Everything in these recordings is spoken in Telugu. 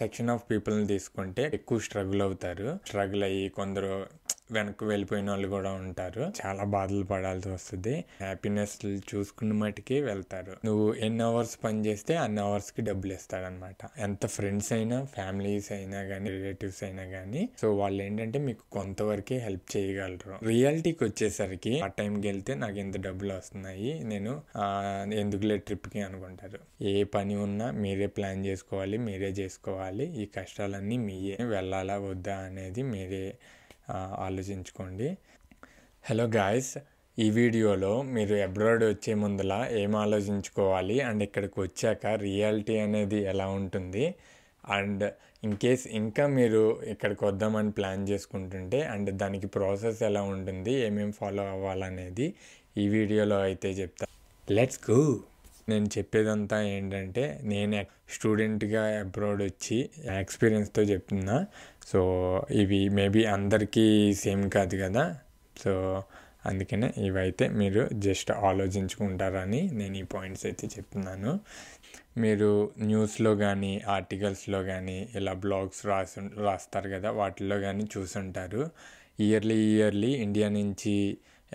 సెక్షన్ ఆఫ్ పీపుల్ని తీసుకుంటే ఎక్కువ స్ట్రగుల్ అవుతారు. స్ట్రగుల్ అయ్యి కొందరు వెనక్కి వెళ్ళిపోయిన వాళ్ళు కూడా ఉంటారు. చాలా బాధలు పడాల్సి వస్తుంది. హ్యాపీనెస్ చూసుకున్న మటుకి వెళ్తారు. నువ్వు ఎన్ని అవర్స్ పని చేస్తే అన్ని అవర్స్కి డబ్బులు ఇస్తాడనమాట. ఎంత ఫ్రెండ్స్ అయినా, ఫ్యామిలీస్ అయినా కానీ, రిలేటివ్స్ అయినా కానీ, సో వాళ్ళు ఏంటంటే మీకు కొంతవరకే హెల్ప్ చేయగలరు. రియాలిటీకి వచ్చేసరికి ఆ టైంకి వెళ్తే నాకు ఇంత డబ్బులు వస్తున్నాయి, నేను ఎందుకులే ట్రిప్కి అనుకుంటారు. ఏ పని ఉన్నా మీరే ప్లాన్ చేసుకోవాలి, మీరే చేసుకోవాలి. ఈ కష్టాలన్నీ మీయే. వెళ్ళాలా వద్దా అనేది మీరే ఆలోచించుకోండి. హలో గాయస్, ఈ వీడియోలో మీరు అబ్రాడ్ వచ్చే ముందులా ఏం ఆలోచించుకోవాలి అండ్ ఇక్కడికి వచ్చాక రియాలిటీ అనేది ఎలా ఉంటుంది అండ్ ఇన్ కేస్ ఇంకా మీరు ఇక్కడికి వద్దామని ప్లాన్ చేసుకుంటుంటే అండ్ దానికి ప్రాసెస్ ఎలా ఉంటుంది, ఏమేమి ఫాలో అవ్వాలనేది ఈ వీడియోలో అయితే చెప్తాను. Let's go. నేను చెప్పేదంతా ఏంటంటే నేను స్టూడెంట్గా అబ్రాడ్ వచ్చి ఎక్స్పీరియన్స్తో చెప్తున్నా. సో ఇవి మేబీ అందరికీ సేమ్ కాదు కదా, సో అందుకనే ఇవైతే మీరు జస్ట్ ఆలోచించుకుంటారని నేను ఈ పాయింట్స్ అయితే చెప్తున్నాను. మీరు న్యూస్లో కానీ, ఆర్టికల్స్లో కానీ, బ్లాగ్స్ రాస్తారు కదా, వాటిల్లో కానీ చూసుంటారు. ఇయర్లీ ఇండియా నుంచి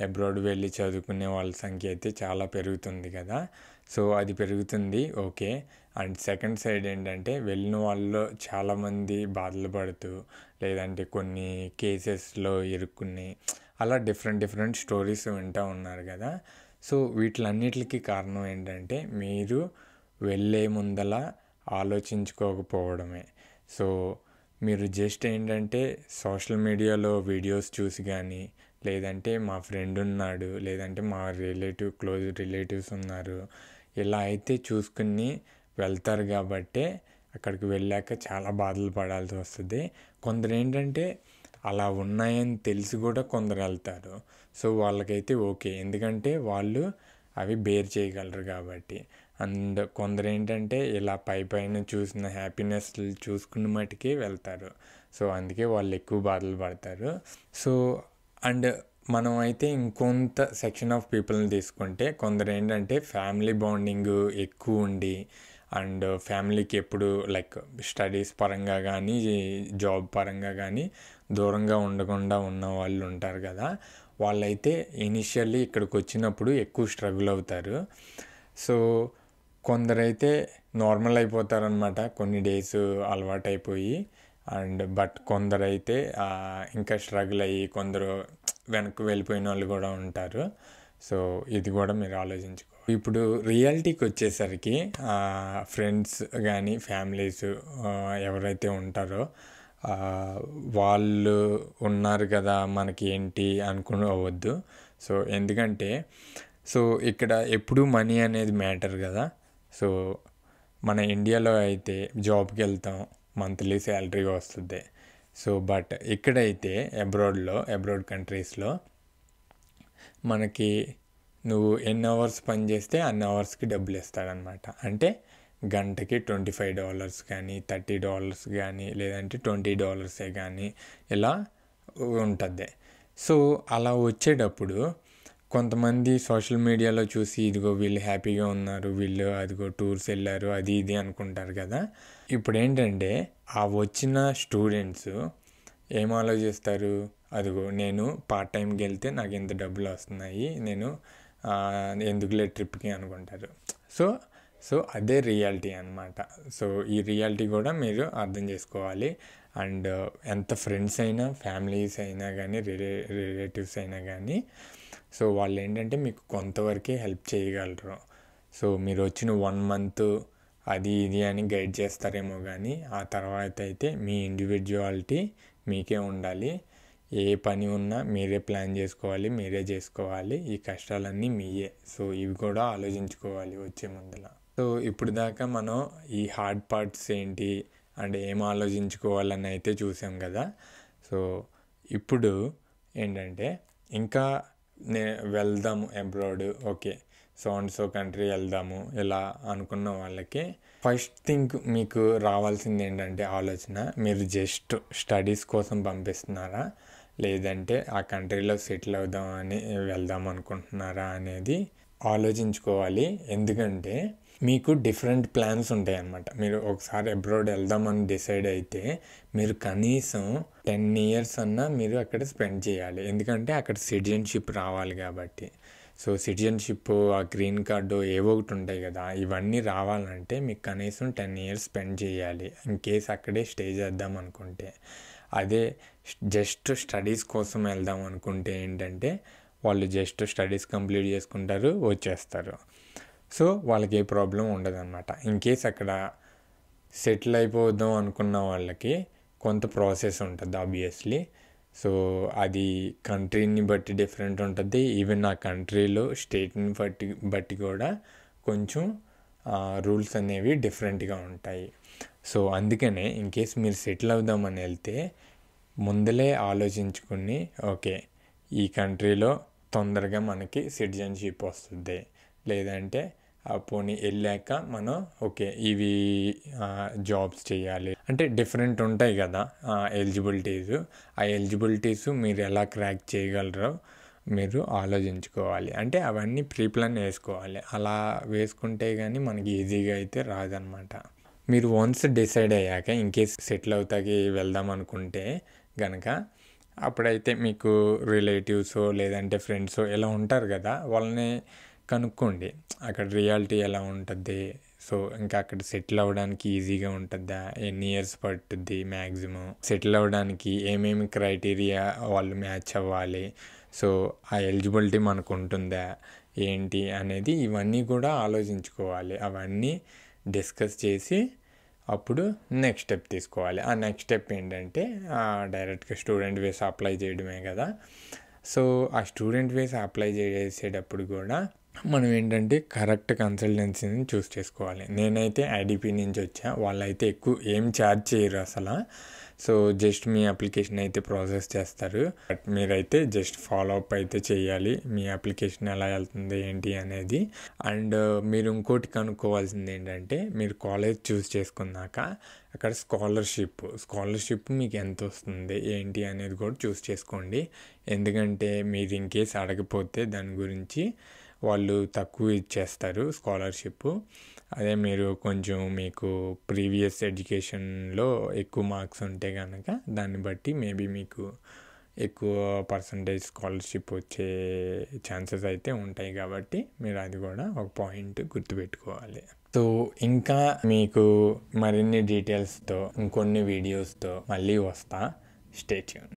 అబ్రాడ్ వెళ్ళి చదువుకునే వాళ్ళ సంఖ్య అయితే చాలా పెరుగుతుంది కదా. సో అది పెరుగుతుంది, ఓకే. అండ్ సెకండ్ సైడ్ ఏంటంటే వెళ్ళిన వాళ్ళు చాలామంది బాధలు పడుతూ, లేదంటే కొన్ని కేసెస్లో ఇరుక్కుని అలా డిఫరెంట్ స్టోరీస్ వింటూ ఉన్నారు కదా. సో వీటిలన్నిటికీ కారణం ఏంటంటే మీరు వెళ్ళే ముందల ఆలోచించుకోకపోవడమే. సో మీరు జస్ట్ ఏంటంటే సోషల్ మీడియాలో వీడియోస్ చూసి కానీ, లేదంటే మా ఫ్రెండ్ ఉన్నాడు, లేదంటే మా క్లోజ్ రిలేటివ్స్ ఉన్నారు, ఇలా అయితే చూసుకుని వెళ్తారు కాబట్టే అక్కడికి వెళ్ళాక చాలా బాధలు పడాల్సి వస్తుంది. కొందరు ఏంటంటే అలా ఉన్నాయని తెలిసి కూడా కొందరు వెళ్తారు. సో వాళ్ళకైతే ఓకే, ఎందుకంటే వాళ్ళు అవి బేర్ చేయగలరు కాబట్టి. అండ్ కొందరు ఏంటంటే ఇలా పైన చూసిన హ్యాపీనెస్ చూసుకున్న మటుకే వెళ్తారు. సో అందుకే వాళ్ళు ఎక్కువ బాధలు పడతారు. సో అండ్ మనం అయితే ఇంకొంత సెక్షన్ ఆఫ్ పీపుల్ని తీసుకుంటే కొందరు ఏంటంటే ఫ్యామిలీ బాండింగ్ ఎక్కువ ఉండి అండ్ ఫ్యామిలీకి ఎప్పుడు స్టడీస్ పరంగా కానీ, జాబ్ పరంగా కానీ దూరంగా ఉండకుండా ఉన్న వాళ్ళు ఉంటారు కదా. వాళ్ళైతే ఇనిషియల్లీ ఇక్కడికి వచ్చినప్పుడు ఎక్కువ స్ట్రగుల్ అవుతారు. సో కొందరైతే నార్మల్ అయిపోతారనమాట, కొన్ని డేస్ అలవాటైపోయి. బట్ కొందరైతే ఇంకా స్ట్రగుల్ అయ్యి కొందరు వెనక్కి వెళ్ళిపోయిన వాళ్ళు కూడా ఉంటారు. సో ఇది కూడా మీరు ఆలోచించుకో. ఇప్పుడు రియాలిటీకి వచ్చేసరికి ఫ్రెండ్స్ కానీ, ఫ్యామిలీస్ ఎవరైతే ఉంటారో వాళ్ళు ఉన్నారు కదా మనకి ఏంటి అనుకోవద్దు. సో ఎందుకంటే ఇక్కడ ఎప్పుడూ మనీ అనేది మ్యాటర్ కదా. సో మన ఇండియాలో అయితే జాబ్కి వెళ్తాం, మంత్లీ శాలరీ వస్తుంది. సో బట్ ఇక్కడైతే అబ్రాడ్ కంట్రీస్లో మనకి నువ్వు ఎన్ని అవర్స్ పని చేస్తే అన్ని అవర్స్కి డబ్బులు ఇస్తాడనమాట. అంటే గంటకి $25 కానీ, $30 కానీ, లేదంటే $20 కానీ ఇలా ఉంటుంది. సో అలా వచ్చేటప్పుడు కొంతమంది సోషల్ మీడియాలో చూసి ఇదిగో వీళ్ళు హ్యాపీగా ఉన్నారు, వీళ్ళు అదిగో టూర్స్ వెళ్ళారు, అది ఇది అనుకుంటారు కదా. ఇప్పుడు ఏంటంటే ఆ వచ్చిన స్టూడెంట్స్ ఏం ఆలోచిస్తారు, అదిగో నేను పార్ట్ టైంకి వెళ్తే నాకు ఇంత డబ్బులు వస్తున్నాయి, నేను ఎందుకులే ట్రిప్కి అనుకుంటారు. సో అదే రియాలిటీ అనమాట. సో ఈ రియాలిటీ కూడా మీరు అర్థం చేసుకోవాలి. అండ్ ఎంత ఫ్రెండ్స్ అయినా, ఫ్యామిలీస్ అయినా కానీ, రిలేటివ్స్ అయినా కానీ, సో వాళ్ళు ఏంటంటే మీకు కొంతవరకే హెల్ప్ చేయగలరు. సో మీరు వచ్చిన 1 month అది ఇది అని గైడ్ చేస్తారేమో కానీ ఆ తర్వాత అయితే మీ ఇండివిజువాలిటీ మీకే ఉండాలి. ఏ పని ఉన్నా మీరే ప్లాన్ చేసుకోవాలి, మీరే చేసుకోవాలి. ఈ కష్టాలన్నీ మీయే. సో ఇవి కూడా ఆలోచించుకోవాలి వచ్చే ముందల. సో ఇప్పుడు దాకా మనం ఈ హార్డ్ పార్ట్స్ ఏంటి అండ్ ఏం ఆలోచించుకోవాలని అయితే చూసాం కదా. సో ఇప్పుడు ఏంటంటే ఇంకా వెళ్దాము అబ్రాడ్, ఓకే సో కంట్రీ వెళ్దాము ఇలా అనుకున్న వాళ్ళకి ఫస్ట్ థింగ్ మీకు రావాల్సింది ఏంటంటే ఆలోచన, మీరు జస్ట్ స్టడీస్ కోసం పంపిస్తున్నారా, లేదంటే ఆ కంట్రీలో సెటిల్ అవుదామని వెళ్దాం అనుకుంటున్నారా అనేది ఆలోచించుకోవాలి. ఎందుకంటే మీకు డిఫరెంట్ ప్లాన్స్ ఉంటాయన్నమాట. మీరు ఒకసారి అబ్రాడ్ వెళ్దామని డిసైడ్ అయితే మీరు కనీసం 10 ఇయర్స్ అన్నా మీరు అక్కడ స్పెండ్ చేయాలి. ఎందుకంటే అక్కడ సిటిజన్షిప్ రావాలి కాబట్టి. సో సిటిజన్షిప్, ఆ గ్రీన్ కార్డు ఏవో ఒకటి ఉంటాయి కదా, ఇవన్నీ రావాలంటే మీకు కనీసం 10 ఇయర్స్ స్పెండ్ చేయాలి ఇన్ కేస్ అక్కడే స్టే చేద్దాం అనుకుంటే. అదే జస్ట్ స్టడీస్ కోసం వెళ్దాం అనుకుంటే ఏంటంటే వాళ్ళు జస్ట్ స్టడీస్ కంప్లీట్ చేసుకుంటారు, వచ్చేస్తారు. సో వాళ్ళకి ఏ ప్రాబ్లం ఉండదన్నమాట. ఇన్ కేస్ అక్కడ సెటిల్ అయిపోదాం అనుకున్న వాళ్ళకి కొంత ప్రాసెస్ ఉంటుంది ఆబ్వియస్లీ. సో అది కంట్రీని బట్టి డిఫరెంట్ ఉంటుంది. ఈవెన్ ఆ కంట్రీలో స్టేట్ని బట్టి కూడా కొంచెం రూల్స్ అనేవి డిఫరెంట్గా ఉంటాయి. సో అందుకనే ఇన్ కేస్ మీరు సెటిల్ అవుదామని వెళ్తే ముందలే ఆలోచించుకుని, ఓకే ఈ కంట్రీలో తొందరగా మనకి సిటిజన్షిప్ వస్తుంది, లేదంటే పోనీ వెళ్ళాక మనం ఓకే ఇవి జాబ్స్ చేయాలి అంటే డిఫరెంట్ ఉంటాయి కదా ఎలిజిబిలిటీస్. ఆ ఎలిజిబిలిటీస్ మీరు ఎలా క్రాక్ చేయగలరో మీరు ఆలోచించుకోవాలి. అంటే అవన్నీ ప్రీ ప్లాన్ వేసుకోవాలి. అలా వేసుకుంటే కానీ మనకి ఈజీగా అయితే రాదనమాట. మీరు వన్స్ డిసైడ్ అయ్యాక ఇన్ కేస్ సెటిల్ అవుతాకి వెళ్దాం అనుకుంటే కనుక అప్పుడైతే మీకు రిలేటివ్స్ లేదంటే ఫ్రెండ్స్ ఇలా ఉంటారు కదా, వాళ్ళని కనుక్కోండి అక్కడ రియాలిటీ ఎలా ఉంటుంది. సో ఇంకా అక్కడ సెటిల్ అవ్వడానికి ఈజీగా ఉంటుందా, ఎన్ని ఇయర్స్ పడుతుంది మ్యాక్సిమం, సెటిల్ అవ్వడానికి ఏమేమి క్రైటీరియా వాళ్ళు మ్యాచ్ అవ్వాలి, సో ఆ ఎలిజిబిలిటీ మనకు ఉంటుందా ఏంటి అనేది ఇవన్నీ కూడా ఆలోచించుకోవాలి. అవన్నీ డిస్కస్ చేసి అప్పుడు నెక్స్ట్ స్టెప్ తీసుకోవాలి. ఆ నెక్స్ట్ స్టెప్ ఏంటంటే డైరెక్ట్గా స్టూడెంట్ వీసా అప్లై చేయడమే కదా. సో ఆ స్టూడెంట్ వీసా అప్లై చేసేటప్పుడు కూడా మనం ఏంటంటే కరెక్ట్ కన్సల్టెన్సీని చూస్ చేసుకోవాలి. నేనైతే ఐడిపి నుంచి వచ్చా, వాళ్ళైతే ఎక్కువ ఏం ఛార్జ్ చేయరు అసలు. సో జస్ట్ మీ అప్లికేషన్ అయితే ప్రాసెస్ చేస్తారు, బట్ మీరైతే జస్ట్ ఫాలో అప్ అయితే చేయాలి మీ అప్లికేషన్ ఎలా వెళ్తుంది ఏంటి అనేది. అండ్ మీరు ఇంకోటి కనుక్కోవాల్సింది ఏంటంటే మీరు కాలేజ్ చూస్ చేసుకున్నాక అక్కడ స్కాలర్షిప్ మీకు ఎంత వస్తుంది ఏంటి అనేది కూడా చూస్ చేసుకోండి. ఎందుకంటే మీరు ఇన్ కేస్ అడగపోతే దాని గురించి వాళ్ళు తక్కువ ఇచ్చేస్తారు స్కాలర్షిప్. అదే మీరు కొంచెం మీకు ప్రీవియస్ ఎడ్యుకేషన్లో ఎక్కువ మార్క్స్ ఉంటే కనుక దాన్ని బట్టి మేబీ మీకు ఎక్కువ పర్సంటేజ్ స్కాలర్షిప్ వచ్చే ఛాన్సెస్ అయితే ఉంటాయి. కాబట్టి మీరు అది కూడా ఒక పాయింట్ గుర్తుపెట్టుకోవాలి. సో ఇంకా మీకు మరిన్ని డీటెయిల్స్తో ఇంకొన్ని వీడియోస్తో మళ్ళీ వస్తా. Stay tune.